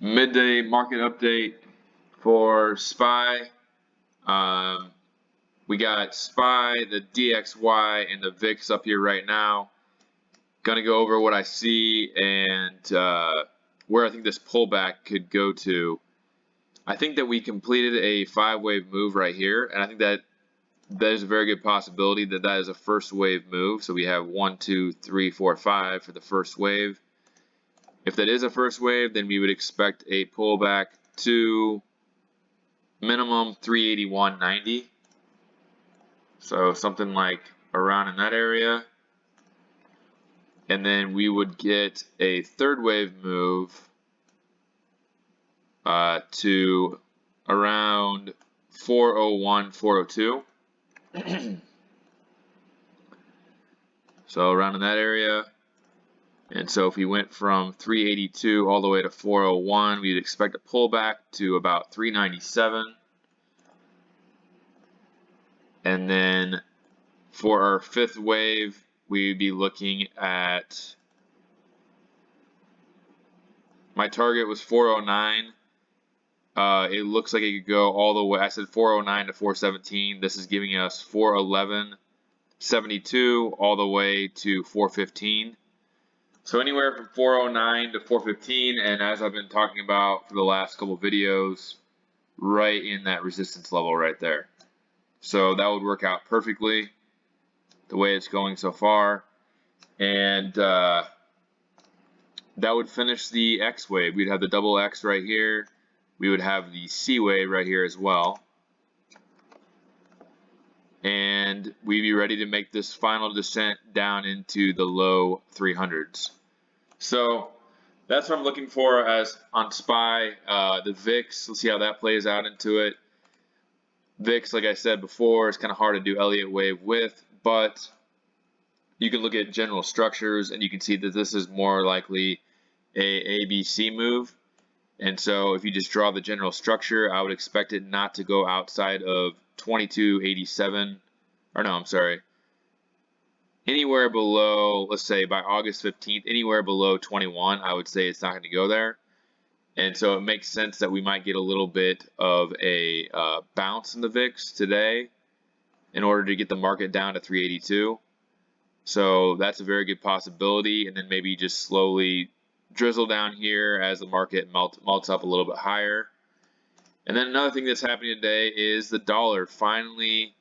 Midday market update for SPY. We got SPY, the DXY, and the VIX up here right now. Gonna go over what I see and where I think this pullback could go to. I think that we completed a 5-wave move right here, and I think that there's a very good possibility that that is a first wave move. So we have 1, 2, 3, 4, 5 for the first wave. If that is a first wave, then we would expect a pullback to minimum 381.90. So something like around in that area. And then we would get a third wave move to around 401, 402. So around in that area. And so if we went from 382 all the way to 401, we'd expect a pullback to about 397. And then for our fifth wave, we'd be looking at, my target was 409. It looks like it could go all the way, I said 409 to 417. This is giving us 411.72 all the way to 415. So anywhere from 409 to 415, and as I've been talking about for the last couple videos, right in that resistance level right there. So that would work out perfectly the way it's going so far. And that would finish the X wave. We'd have the double X right here. We would have the C wave right here as well. And we'd be ready to make this final descent down into the low 300s. So that's what I'm looking for as on SPY. The VIX, let's see how that plays out into it. VIX, like I said before, is kind of hard to do Elliott wave with, but you can look at general structures and you can see that this is more likely a ABC move. And so if you just draw the general structure, I would expect it not to go outside of 2287, or no, I'm sorry, anywhere below, let's say by August 15th, anywhere below 21, I would say it's not going to go there. And so it makes sense that we might get a little bit of a bounce in the VIX today in order to get the market down to 382. So that's a very good possibility, and then maybe just slowly drizzle down here as the market melts up a little bit higher. And then another thing that's happening today is the dollar finally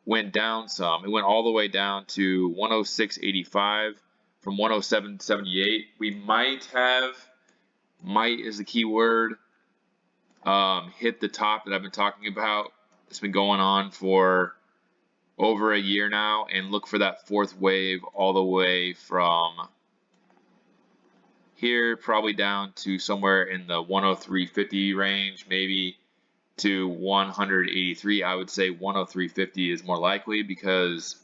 went down some. It went all the way down to 106.85 from 107.78. We might is the key word, hit the top that I've been talking about. It's been going on for over a year now, and look for that fourth wave all the way from here probably down to somewhere in the 103.50 range, maybe to 183. I would say 103.50 is more likely because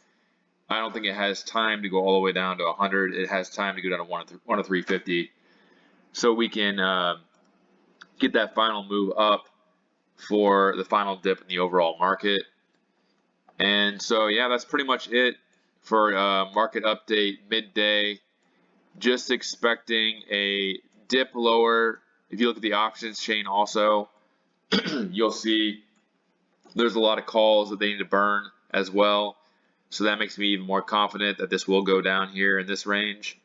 I don't think it has time to go all the way down to 100. It has time to go down to 103.50. So we can get that final move up for the final dip in the overall market. And so, yeah, that's pretty much it for market update midday. Just expecting a dip lower. If you look at the options chain also, you'll see there's a lot of calls that they need to burn as well. So that makes me even more confident that this will go down here in this range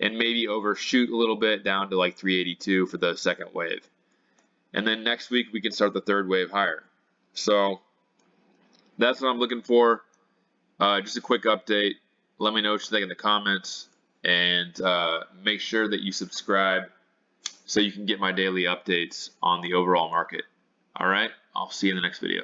and maybe overshoot a little bit down to like 382 for the second wave. And then next week we can start the third wave higher. So that's what I'm looking for. Just a quick update. Let me know what you think in the comments, and make sure that you subscribe so you can get my daily updates on the overall market. All right, I'll see you in the next video.